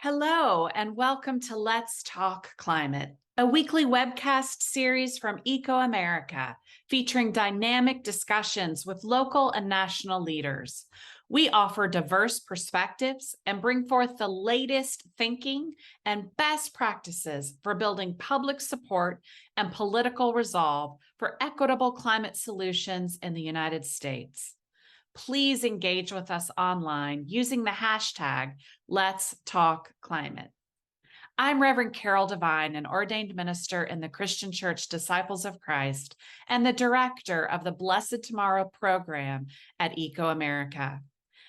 Hello, and welcome to Let's Talk Climate, a weekly webcast series from ecoAmerica featuring dynamic discussions with local and national leaders. We offer diverse perspectives and bring forth the latest thinking and best practices for building public support and political resolve for equitable climate solutions in the United States. Please engage with us online using the hashtag Let's Talk Climate. I'm Reverend Carol Devine, an ordained minister in the Christian Church Disciples of Christ and the director of the Blessed Tomorrow program at ecoAmerica.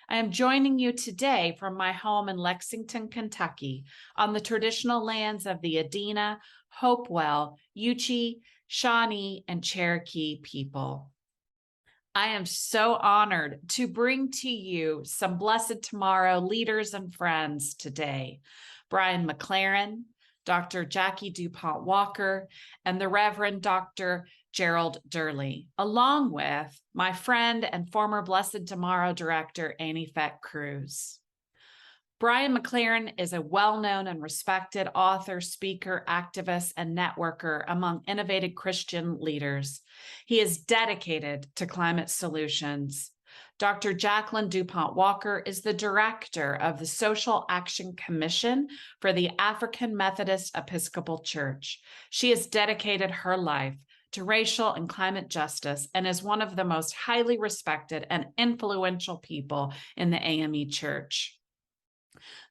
I am joining you today from my home in Lexington, Kentucky, on the traditional lands of the Adena, Hopewell, Yuchi, Shawnee, and Cherokee people. I am so honored to bring to you some Blessed Tomorrow leaders and friends today. Brian McLaren, Dr. Jacquelyn Dupont-Walker, and the Reverend Dr. Gerald Durley, along with my friend and former Blessed Tomorrow director, Interfaith Cruz. Brian McLaren is a well-known and respected author, speaker, activist, and networker among innovative Christian leaders. He is dedicated to climate solutions. Dr. Jacquelyn Dupont-Walker is the director of the Social Action Commission for the African Methodist Episcopal Church. She has dedicated her life to racial and climate justice and is one of the most highly respected and influential people in the AME Church.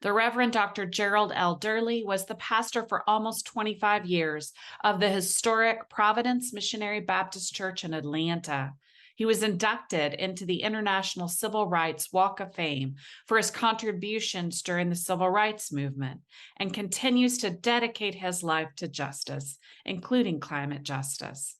The Reverend Dr. Gerald L. Durley was the pastor for almost 25 years of the historic Providence Missionary Baptist Church in Atlanta. He was inducted into the International Civil Rights Walk of Fame for his contributions during the Civil Rights Movement and continues to dedicate his life to justice, including climate justice.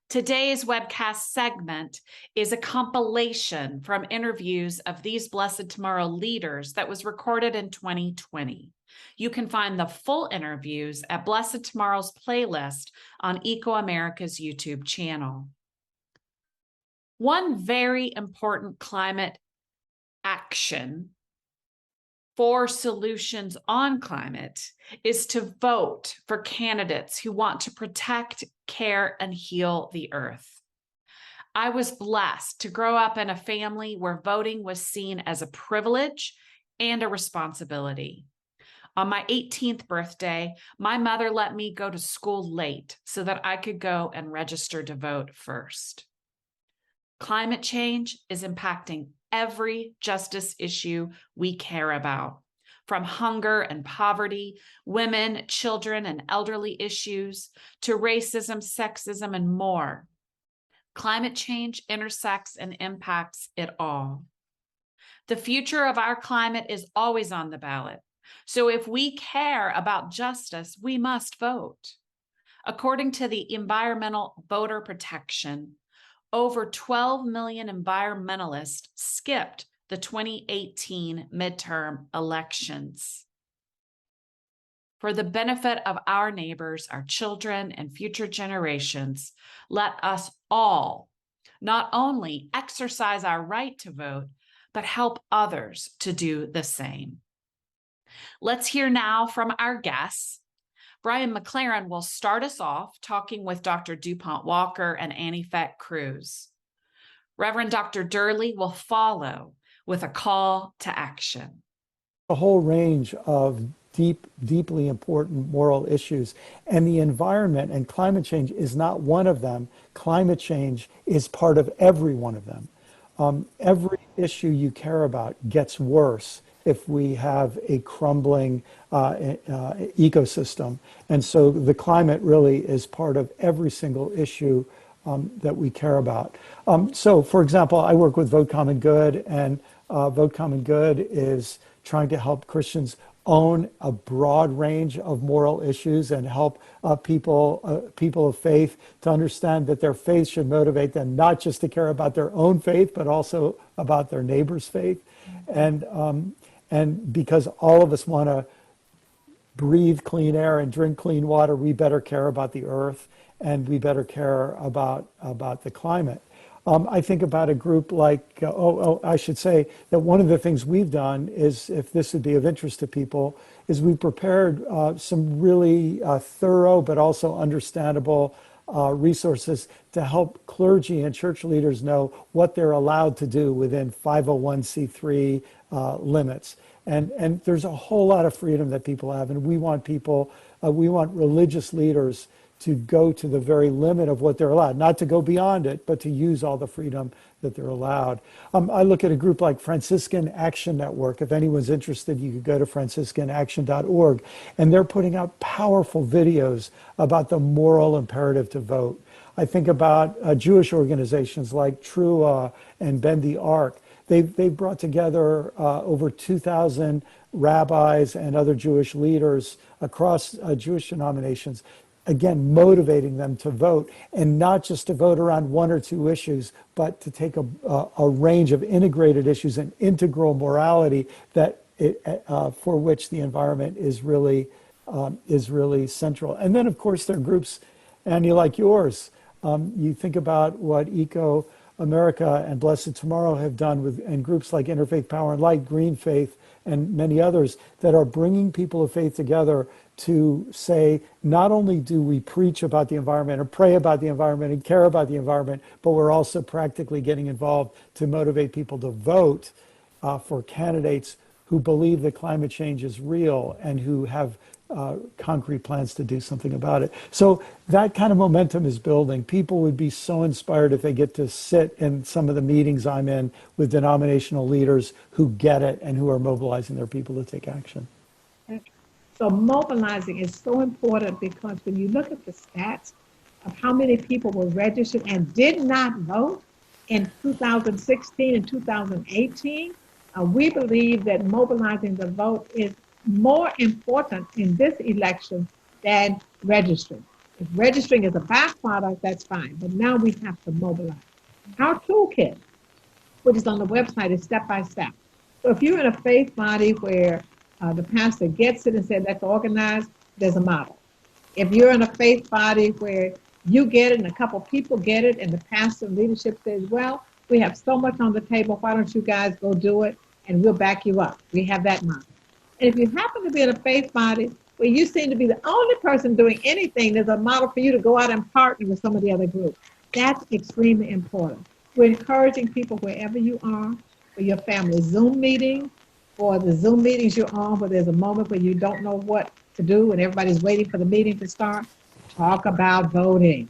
Today's webcast segment is a compilation from interviews of these Blessed Tomorrow leaders that was recorded in 2020. You can find the full interviews at Blessed Tomorrow's playlist on ecoAmerica's YouTube channel. One very important climate action for solutions on climate is to vote for candidates who want to protect, care, and heal the earth. I was blessed to grow up in a family where voting was seen as a privilege and a responsibility. On my 18th birthday, my mother let me go to school late so that I could go and register to vote first. Climate change is impacting every justice issue we care about, from hunger and poverty, women, children, and elderly issues, to racism, sexism, and more. Climate change intersects and impacts it all. The future of our climate is always on the ballot. So if we care about justice, we must vote. According to the Environmental Voter Protection, over 12 million environmentalists skipped the 2018 midterm elections. For the benefit of our neighbors, our children, and future generations, let us all not only exercise our right to vote, but help others to do the same. Let's hear now from our guests. Brian McLaren will start us off talking with Dr. Dupont-Walker and Interfaith Cruz. Reverend Dr. Durley will follow with a call to action. A whole range of deeply important moral issues, and the environment and climate change is not one of them. Climate change is part of every one of them. Every issue you care about gets worse if we have a crumbling ecosystem. And so the climate really is part of every single issue that we care about. So for example, I work with Vote Common Good, and Vote Common Good is trying to help Christians own a broad range of moral issues and help people of faith to understand that their faith should motivate them not just to care about their own faith, but also about their neighbor's faith. And because all of us want to breathe clean air and drink clean water, we better care about the earth, and we better care about the climate. I think about a group like, I should say that one of the things we've done is, if this would be of interest to people, is we prepared some really thorough but also understandable resources to help clergy and church leaders know what they're allowed to do within 501c3 limits. And there's a whole lot of freedom that people have, and we want religious leaders to go to the very limit of what they're allowed, not to go beyond it, but to use all the freedom that they're allowed. I look at a group like Franciscan Action Network. If anyone's interested, you could go to franciscanaction.org, and they're putting out powerful videos about the moral imperative to vote. I think about Jewish organizations like Trua and Bend the Ark. They've brought together over 2,000 rabbis and other Jewish leaders across Jewish denominations, again, motivating them to vote, and not just to vote around one or two issues, but to take a range of integrated issues and integral morality that for which the environment is really central. And then, of course, there are groups, Annie, like yours. You think about what ecoAmerica and Blessed Tomorrow have done and groups like Interfaith Power Light, Green Faith, and many others that are bringing people of faith together to say, not only do we preach about the environment or pray about the environment and care about the environment, but we're also practically getting involved to motivate people to vote for candidates who believe that climate change is real and who have concrete plans to do something about it. So that kind of momentum is building. People would be so inspired if they get to sit in some of the meetings I'm in with denominational leaders who get it and who are mobilizing their people to take action. So mobilizing is so important, because when you look at the stats of how many people were registered and did not vote in 2016 and 2018, we believe that mobilizing the vote is more important in this election than registering. If registering is a byproduct, that's fine, but now we have to mobilize. Our toolkit, which is on the website, is step by step. So if you're in a faith body where the pastor gets it and said, let's organize, there's a model. If you're in a faith body where you get it and a couple people get it and the pastor and leadership says, well, we have so much on the table, why don't you guys go do it and we'll back you up. We have that model. And if you happen to be in a faith body where you seem to be the only person doing anything, there's a model for you to go out and partner with some of the other groups. That's extremely important. We're encouraging people wherever you are, for your family Zoom meeting, or the Zoom meetings you're on where there's a moment where you don't know what to do and everybody's waiting for the meeting to start, talk about voting.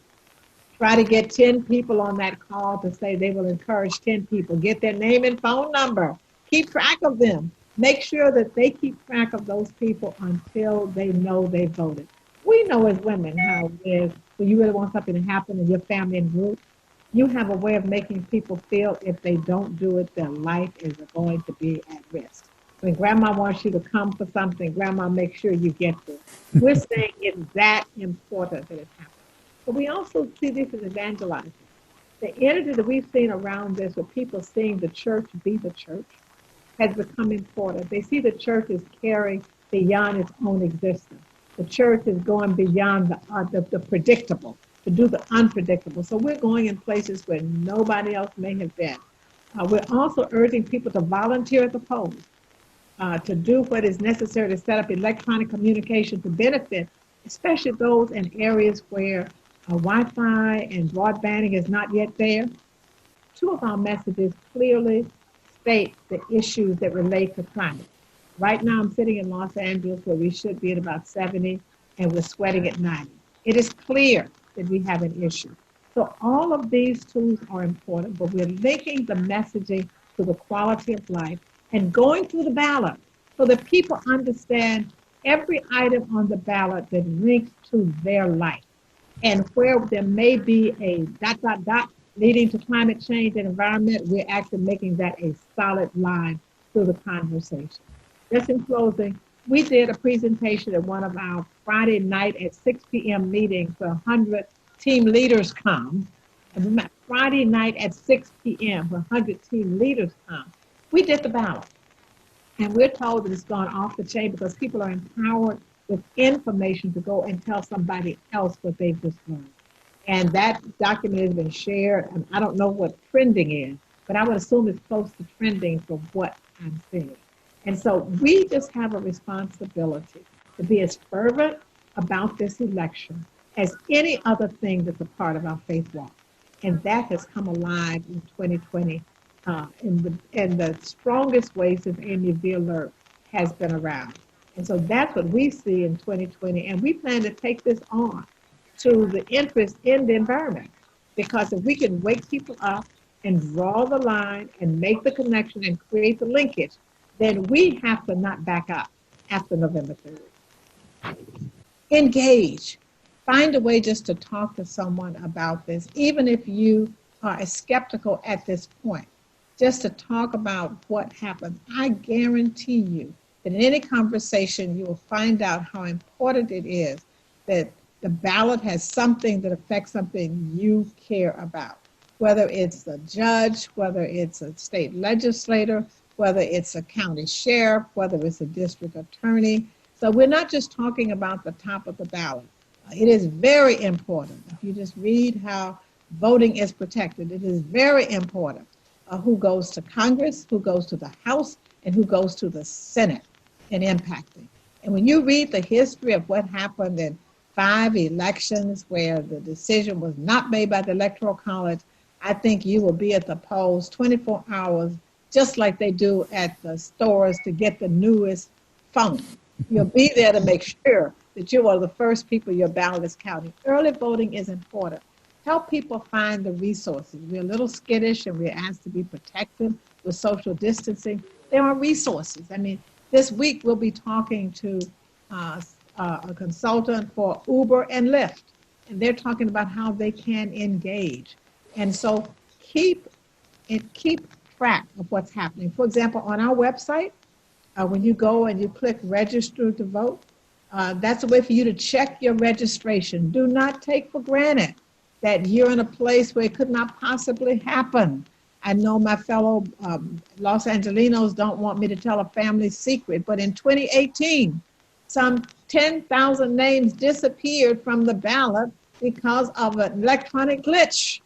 Try to get 10 people on that call to say they will encourage 10 people. Get their name and phone number. Keep track of them. Make sure that they keep track of those people until they know they voted. We know as women how it is when you really want something to happen in your family and group. You have a way of making people feel if they don't do it, their life is going to be at risk. When grandma wants you to come for something, grandma makes sure you get there. We're saying it's that important that it happens. But we also see this as evangelizing. The energy that we've seen around this with people seeing the church be the church has become important. They see the church is carrying beyond its own existence. The church is going beyond the predictable to do the unpredictable. So we're going in places where nobody else may have been. We're also urging people to volunteer at the polls, to do what is necessary to set up electronic communication to benefit, especially those in areas where Wi-Fi and broadbanding is not yet there. Two of our messages clearly state the issues that relate to climate. Right now, I'm sitting in Los Angeles where we should be at about 70, and we're sweating at 90. It is clear that we have an issue. So all of these tools are important, but we're linking the messaging to the quality of life and going through the ballot so that people understand every item on the ballot that links to their life. And where there may be a ... leading to climate change and environment, we're actually making that a solid line through the conversation. Just in closing, we did a presentation at one of our Friday night at 6 p.m. meetings where 100 team leaders come. And we met Friday night at 6 p.m. where 100 team leaders come. We did the ballot. And we're told that it's gone off the chain because people are empowered with information to go and tell somebody else what they've just learned. And that document has been shared, and I don't know what trending is, but I would assume it's close to trending from what I'm seeing. And so we just have a responsibility to be as fervent about this election as any other thing that's a part of our faith walk. And that has come alive in 2020 in the strongest way since AME Alert has been around. And so that's what we see in 2020. And we plan to take this on to the interest in the environment. Because if we can wake people up and draw the line and make the connection and create the linkage, then we have to not back up after November 3rd. Engage. Find a way just to talk to someone about this, even if you are skeptical at this point, just to talk about what happened. I guarantee you that in any conversation, you will find out how important it is that the ballot has something that affects something you care about, whether it's a judge, whether it's a state legislator, whether it's a county sheriff, whether it's a district attorney. So we're not just talking about the top of the ballot. It is very important. If you just read how voting is protected, it is very important who goes to Congress, who goes to the House, and who goes to the Senate in impacting. And when you read the history of what happened in 5 elections where the decision was not made by the Electoral College, I think you will be at the polls 24 hours, just like they do at the stores to get the newest phone. You'll be there to make sure that you are the first people your ballot is counting. Early voting is important. Help people find the resources. We're a little skittish and we're asked to be protective with social distancing. There are resources. I mean, this week we'll be talking to a consultant for Uber and Lyft, and they're talking about how they can engage. And so keep track of what's happening. For example, on our website, when you go and you click register to vote, that's a way for you to check your registration. Do not take for granted that you're in a place where it could not possibly happen. I know my fellow Los Angelinos don't want me to tell a family secret, but in 2018, some 10,000 names disappeared from the ballot because of an electronic glitch.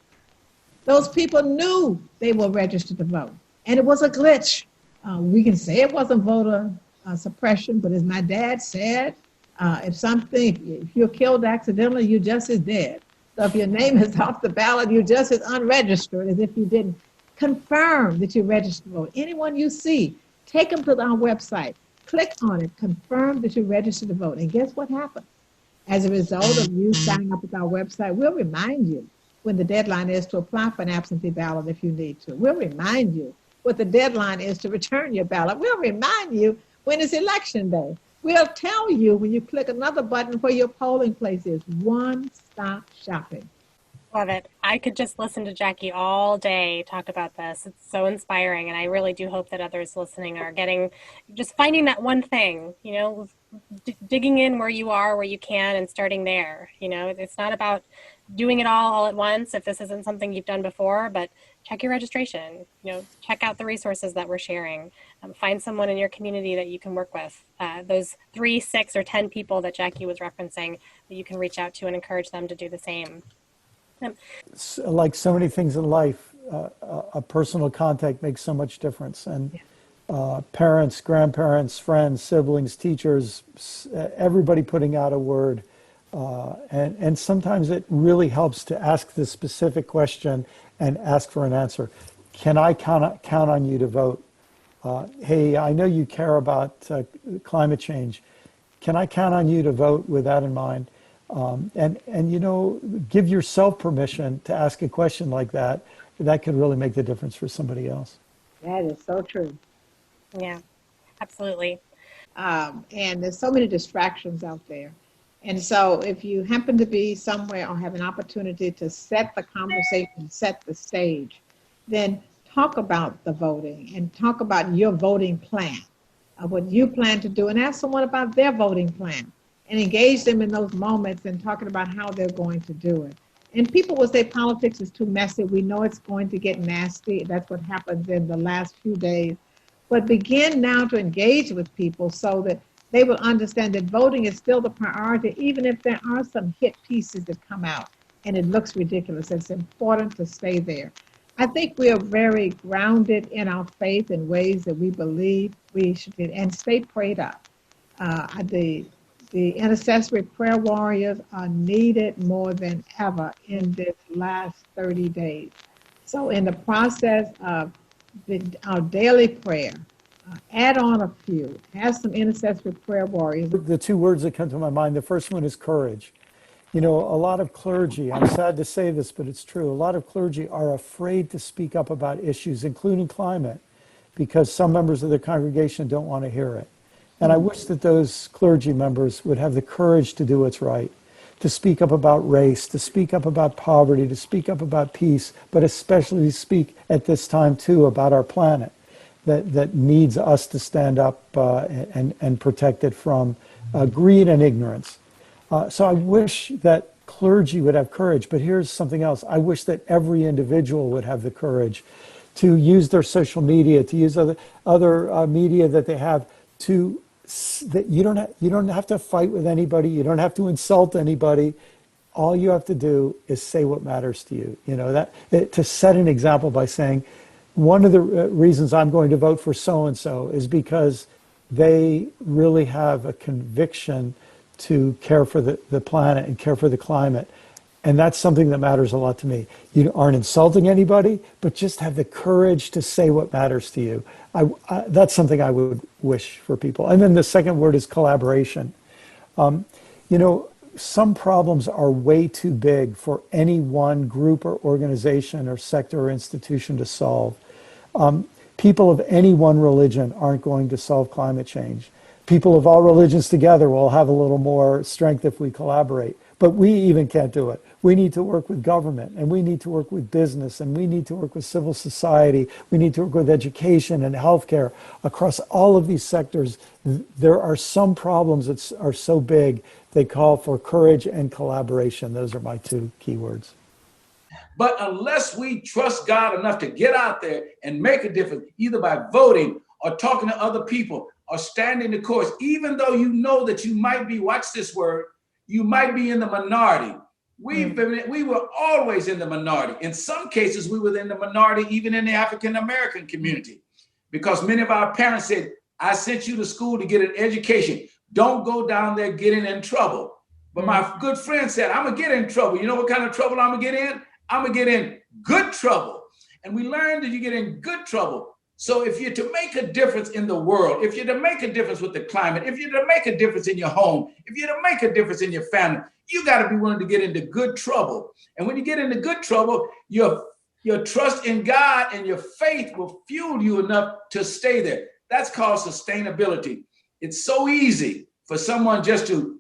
Those people knew they were registered to vote, and it was a glitch. We can say it wasn't voter suppression, but as my dad said, if you're killed accidentally, you're just as dead. So if your name is off the ballot, you're just as unregistered as if you didn't. Confirm that you're registered to vote. Anyone you see, take them to our website, click on it, confirm that you're registered to vote. And guess what happens? As a result of you signing up with our website, we'll remind you when the deadline is to apply for an absentee ballot if you need to. We'll remind you what the deadline is to return your ballot. We'll remind you when it's election day. We'll tell you when you click another button where your polling place is. One-stop shopping. Love it. I could just listen to Jackie all day talk about this. It's so inspiring, and I really do hope that others listening are just finding that one thing, digging in where you are, where you can, and starting there. It's not about doing it all at once if this isn't something you've done before, but check your registration, check out the resources that we're sharing, find someone in your community that you can work with, those 3, 6, or 10 people that Jackie was referencing that you can reach out to and encourage them to do the same. Like so many things in life, a personal contact makes so much difference. And parents, grandparents, friends, siblings, teachers, everybody putting out a word. And sometimes it really helps to ask the specific question and ask for an answer. Can I count on you to vote? Hey, I know you care about climate change. Can I count on you to vote with that in mind? And give yourself permission to ask a question like that. That could really make the difference for somebody else. That is so true. Yeah, absolutely. And there's so many distractions out there. And so if you happen to be somewhere or have an opportunity to set the conversation, set the stage, then talk about the voting and talk about your voting plan, what you plan to do, and ask someone about their voting plan. And engage them in those moments and talking about how they're going to do it. And people will say politics is too messy. We know it's going to get nasty. That's what happens in the last few days. But begin now to engage with people so that they will understand that voting is still the priority, even if there are some hit pieces that come out. and it looks ridiculous. It's important to stay there. I think we are very grounded in our faith in ways that we believe we should be, and stay prayed up. The intercessory prayer warriors are needed more than ever in this last 30 days. So in the process of our daily prayer, add on a few, have some intercessory prayer warriors. The two words that come to my mind, the first one is courage. You know, a lot of clergy, I'm sad to say this, but it's true, a lot of clergy are afraid to speak up about issues, including climate, because some members of their congregation don't want to hear it. And I wish that those clergy members would have the courage to do what's right, to speak up about race, to speak up about poverty, to speak up about peace, but especially to speak at this time, too, about our planet that needs us to stand up and protect it from greed and ignorance. So I wish that clergy would have courage, but here's something else. I wish that every individual would have the courage to use their social media, to use other media that they have to, that you don't have to fight with anybody, you don't have to insult anybody. All you have to do is say what matters to you. You know, to set an example by saying, one of the reasons I'm going to vote for so-and-so is because they really have a conviction to care for the planet and care for the climate. And that's something that matters a lot to me. You aren't insulting anybody, but just have the courage to say what matters to you. That's something I would wish for people. And then the second word is collaboration. You know, some problems are way too big for any one group or organization or sector or institution to solve. People of any one religion aren't going to solve climate change. People of all religions together will have a little more strength if we collaborate. But we even can't do it. We need to work with government, and we need to work with business, and we need to work with civil society. We need to work with education and healthcare. Across all of these sectors, there are some problems that are so big, they call for courage and collaboration. Those are my two key words. But unless we trust God enough to get out there and make a difference, either by voting or talking to other people or standing the course, even though you know that you might be, watch this word, you might be in the minority. We were always in the minority. In some cases, we were in the minority, even in the African-American community, because many of our parents said, I sent you to school to get an education. Don't go down there getting in trouble. But my good friend said, I'm gonna get in trouble. You know what kind of trouble I'm gonna get in? I'm gonna get in good trouble. And we learned that you get in good trouble. So if you're to make a difference in the world, if you're to make a difference with the climate, if you're to make a difference in your home, if you're to make a difference in your family, you got to be willing to get into good trouble. And when you get into good trouble, your trust in God and your faith will fuel you enough to stay there. That's called sustainability. It's so easy for someone just to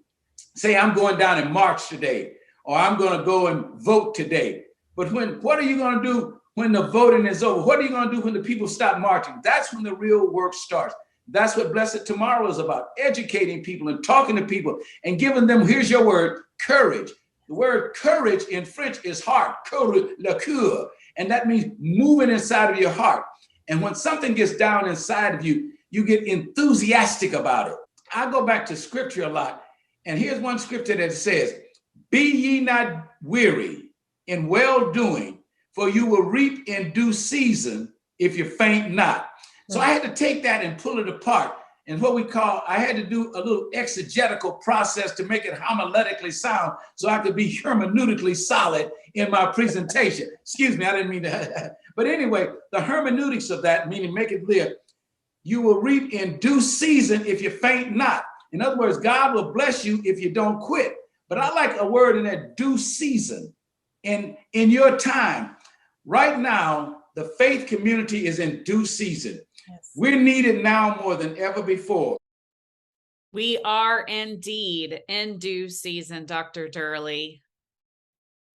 say, I'm going down and march today, or I'm going to go and vote today. But what are you going to do when the voting is over? What are you going to do when the people stop marching? That's when the real work starts. That's what Blessed Tomorrow is about, educating people and talking to people and giving them, here's your word, courage. The word courage in French is heart, le cœur, and that means moving inside of your heart. And when something gets down inside of you, you get enthusiastic about it. I go back to scripture a lot, and here's one scripture that says, be ye not weary in well-doing, for you will reap in due season if you faint not. So I had to take that and pull it apart. And I had to do a little exegetical process to make it homiletically sound so I could be hermeneutically solid in my presentation. Excuse me, I didn't mean to. But anyway, the hermeneutics of that, meaning make it clear, you will reap in due season if you faint not. In other words, God will bless you if you don't quit. But I like a word in that due season. In your time, right now, the faith community is in due season. Yes. We're needed now more than ever before. We are indeed in due season, Dr. Durley.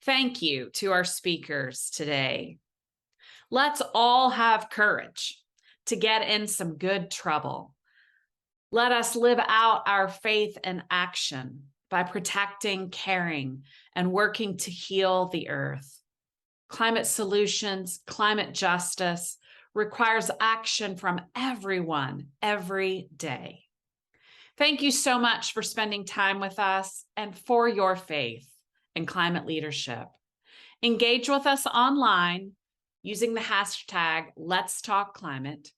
Thank you to our speakers today. Let's all have courage to get in some good trouble. Let us live out our faith in action by protecting, caring, and working to heal the earth. Climate solutions, climate justice requires action from everyone every day. Thank you so much for spending time with us and for your faith in climate leadership. Engage with us online using the hashtag Let's Talk Climate.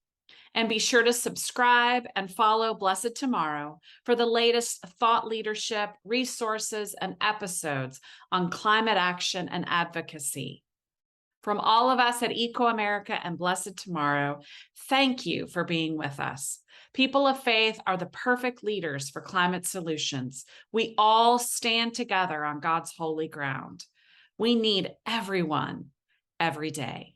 And be sure to subscribe and follow Blessed Tomorrow for the latest thought leadership, resources, and episodes on climate action and advocacy. From all of us at ecoAmerica and Blessed Tomorrow, thank you for being with us. People of faith are the perfect leaders for climate solutions. We all stand together on God's holy ground. We need everyone every day.